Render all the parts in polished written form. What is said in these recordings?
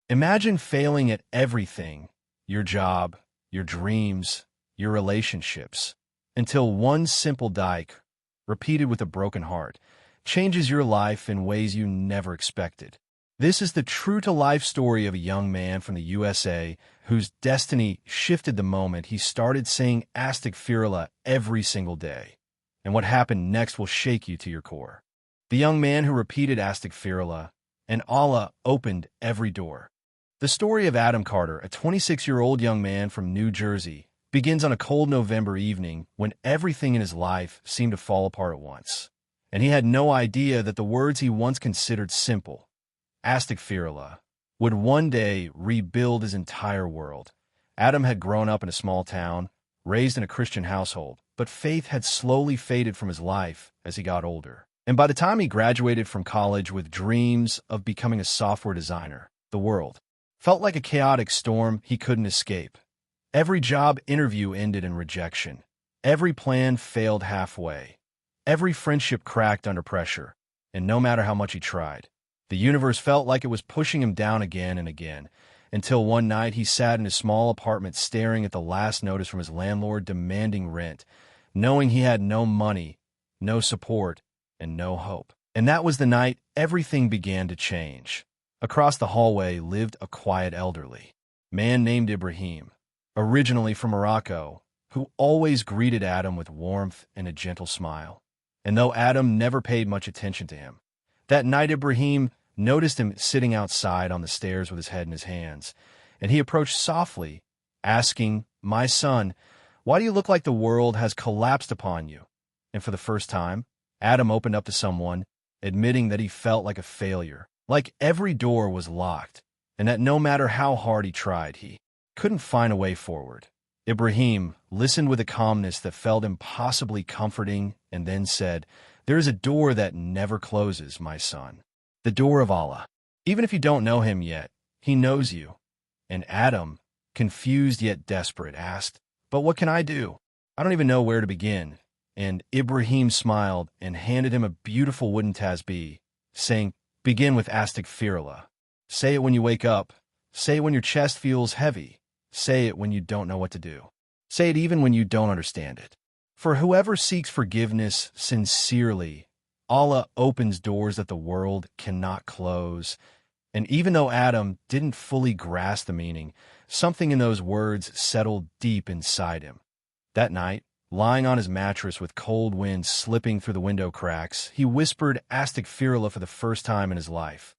Imagine failing at everything, your job, your dreams, your relationships, until one simple dike, repeated with a broken heart, changes your life in ways you never expected. This is the true-to-life story of a young man from the USA whose destiny shifted the moment he started saying Astaghfirullah every single day. And what happened next will shake you to your core. The young man who repeated Astaghfirullah, and Allah opened every door. The story of Adam Carter, a 26-year-old young man from New Jersey, begins on a cold November evening when everything in his life seemed to fall apart at once. And he had no idea that the words he once considered simple, Astaghfirullah, would one day rebuild his entire world. Adam had grown up in a small town, raised in a Christian household, but faith had slowly faded from his life as he got older. And by the time he graduated from college with dreams of becoming a software designer, the world felt like a chaotic storm he couldn't escape. Every job interview ended in rejection. Every plan failed halfway. Every friendship cracked under pressure, and no matter how much he tried, the universe felt like it was pushing him down again and again, until one night he sat in his small apartment staring at the last notice from his landlord demanding rent, knowing he had no money, no support, and no hope. And that was the night everything began to change. Across the hallway lived a quiet elderly man named Ibrahim, originally from Morocco, who always greeted Adam with warmth and a gentle smile. And though Adam never paid much attention to him, that night Ibrahim noticed him sitting outside on the stairs with his head in his hands, and he approached softly, asking, "My son, why do you look like the world has collapsed upon you?" And for the first time, Adam opened up to someone, admitting that he felt like a failure, like every door was locked, and that no matter how hard he tried, he couldn't find a way forward. Ibrahim listened with a calmness that felt impossibly comforting and then said, "There is a door that never closes, my son. The door of Allah. Even if you don't know him yet, he knows you." And Adam, confused yet desperate, asked, "But what can I do? I don't even know where to begin." And Ibrahim smiled and handed him a beautiful wooden tasbih, saying, "Begin with Astaghfirullah. Say it when you wake up. Say it when your chest feels heavy. Say it when you don't know what to do. Say it even when you don't understand it. For whoever seeks forgiveness sincerely, Allah opens doors that the world cannot close." And even though Adam didn't fully grasp the meaning, something in those words settled deep inside him. That night, lying on his mattress with cold wind slipping through the window cracks, he whispered Astaghfirullah for the first time in his life.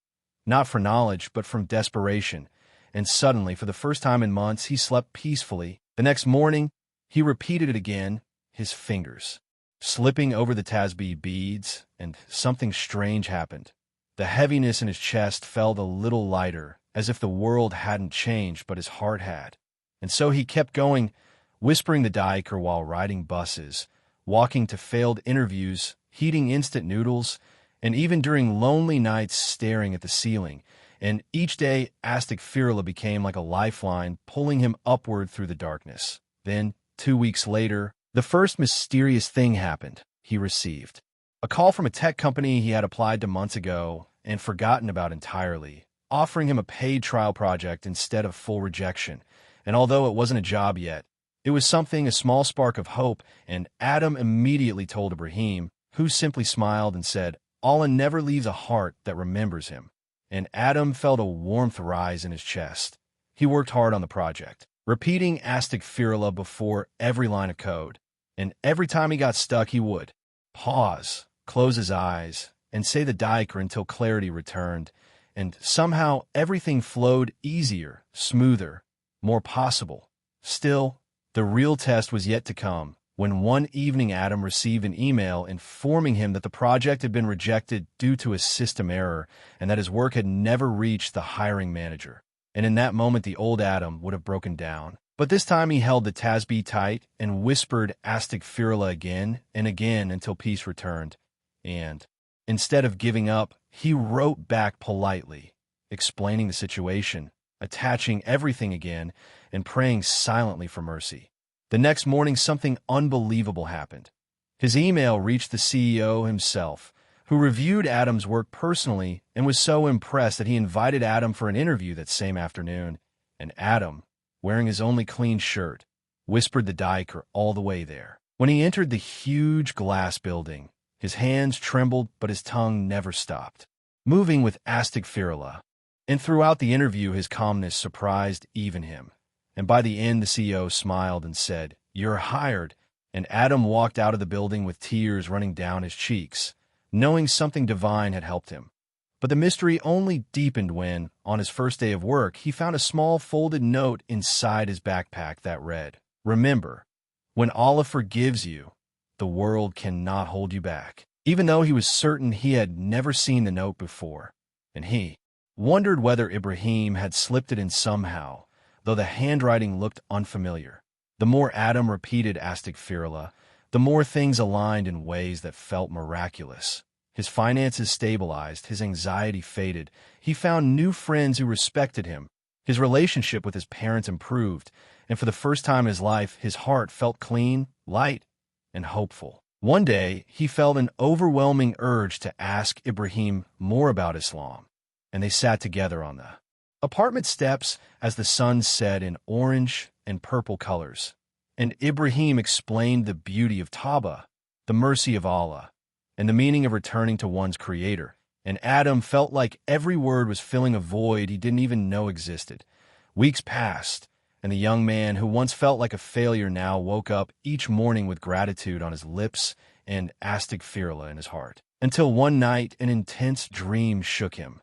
Not for knowledge, but from desperation. And suddenly, for the first time in months, he slept peacefully. The next morning, he repeated it again, his fingers slipping over the tasbih beads, and something strange happened. The heaviness in his chest felt a little lighter, as if the world hadn't changed, but his heart had. And so he kept going, whispering the dhikr while riding buses, walking to failed interviews, heating instant noodles, and even during lonely nights staring at the ceiling. And each day, Astaghfirullah became like a lifeline, pulling him upward through the darkness. Then, 2 weeks later, the first mysterious thing happened. He received a call from a tech company he had applied to months ago and forgotten about entirely, offering him a paid trial project instead of full rejection. And although it wasn't a job yet, it was something, a small spark of hope, and Adam immediately told Ibrahim, who simply smiled and said, "Allah never leaves a heart that remembers him." And Adam felt a warmth rise in his chest. He worked hard on the project, repeating Astaghfirullah before every line of code. And every time he got stuck, he would pause, close his eyes, and say the dhikr until clarity returned. And somehow everything flowed easier, smoother, more possible. Still, the real test was yet to come, when one evening Adam received an email informing him that the project had been rejected due to a system error and that his work had never reached the hiring manager. And in that moment, the old Adam would have broken down. But this time he held the tasbih tight and whispered Astaghfirullah again and again until peace returned. And instead of giving up, he wrote back politely, explaining the situation, attaching everything again, and praying silently for mercy. The next morning, something unbelievable happened. His email reached the CEO himself, who reviewed Adam's work personally and was so impressed that he invited Adam for an interview that same afternoon. And Adam, wearing his only clean shirt, whispered the dhikr all the way there. When he entered the huge glass building, his hands trembled, but his tongue never stopped, moving with Astaghfirullah. And throughout the interview, his calmness surprised even him. And by the end, the CEO smiled and said, "You're hired." And Adam walked out of the building with tears running down his cheeks, knowing something divine had helped him. But the mystery only deepened when, on his first day of work, he found a small folded note inside his backpack that read, "Remember, when Allah forgives you, the world cannot hold you back." Even though he was certain he had never seen the note before, and he wondered whether Ibrahim had slipped it in somehow, though the handwriting looked unfamiliar. The more Adam repeated Astaghfirullah, the more things aligned in ways that felt miraculous. His finances stabilized, his anxiety faded, he found new friends who respected him, his relationship with his parents improved, and for the first time in his life, his heart felt clean, light, and hopeful. One day, he felt an overwhelming urge to ask Ibrahim more about Islam, and they sat together on the apartment steps as the sun set in orange and purple colors. And Ibrahim explained the beauty of Tawbah, the mercy of Allah, and the meaning of returning to one's creator. And Adam felt like every word was filling a void he didn't even know existed. Weeks passed, and the young man who once felt like a failure now woke up each morning with gratitude on his lips and Astaghfirullah in his heart. Until one night, an intense dream shook him.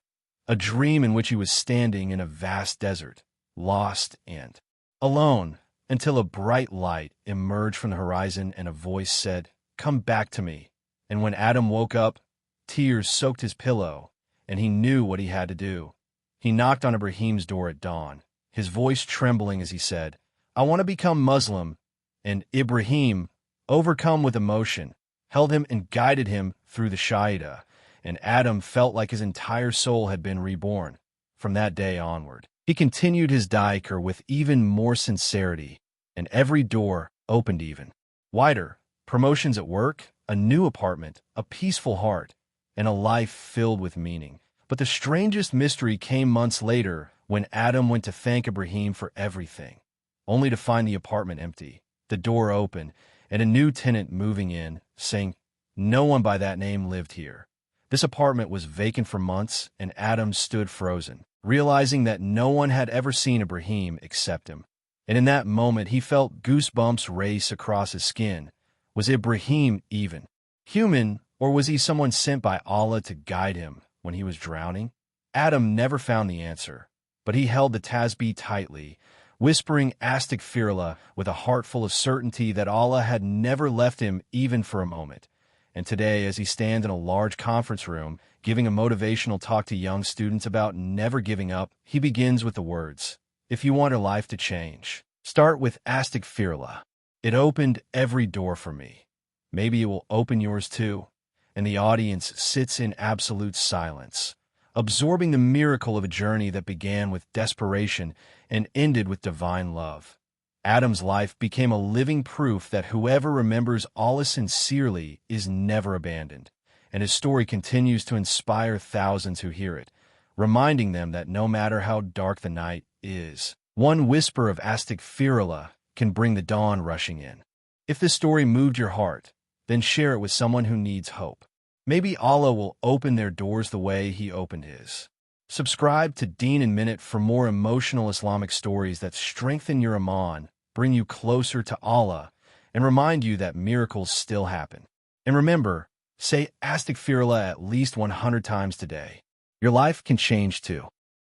A dream in which he was standing in a vast desert, lost and alone, until a bright light emerged from the horizon and a voice said, "Come back to me." And when Adam woke up, tears soaked his pillow, and he knew what he had to do. He knocked on Ibrahim's door at dawn, his voice trembling as he said, "I want to become Muslim." And Ibrahim, overcome with emotion, held him and guided him through the Shahidah, and Adam felt like his entire soul had been reborn. From that day onward, he continued his dhikr with even more sincerity, and every door opened even wider. Promotions at work, a new apartment, a peaceful heart, and a life filled with meaning. But the strangest mystery came months later when Adam went to thank Ibrahim for everything, only to find the apartment empty, the door open, and a new tenant moving in, saying no one by that name lived here. This apartment was vacant for months, and Adam stood frozen, realizing that no one had ever seen Ibrahim except him. And in that moment, he felt goosebumps race across his skin. Was Ibrahim even human, or was he someone sent by Allah to guide him when he was drowning? Adam never found the answer, but he held the tasbih tightly, whispering Astaghfirullah with a heart full of certainty that Allah had never left him even for a moment. And today, as he stands in a large conference room, giving a motivational talk to young students about never giving up, he begins with the words, "If you want your life to change, start with Astaghfirullah. It opened every door for me. Maybe it will open yours too." And the audience sits in absolute silence, absorbing the miracle of a journey that began with desperation and ended with divine love. Adam's life became a living proof that whoever remembers Allah sincerely is never abandoned, and his story continues to inspire thousands who hear it, reminding them that no matter how dark the night is, one whisper of Astaghfirullah can bring the dawn rushing in. If this story moved your heart, then share it with someone who needs hope. Maybe Allah will open their doors the way he opened his. Subscribe to Deen in Minute for more emotional Islamic stories that strengthen your iman, bring you closer to Allah, and remind you that miracles still happen. And remember, say Astaghfirullah at least 100 times today. Your life can change too.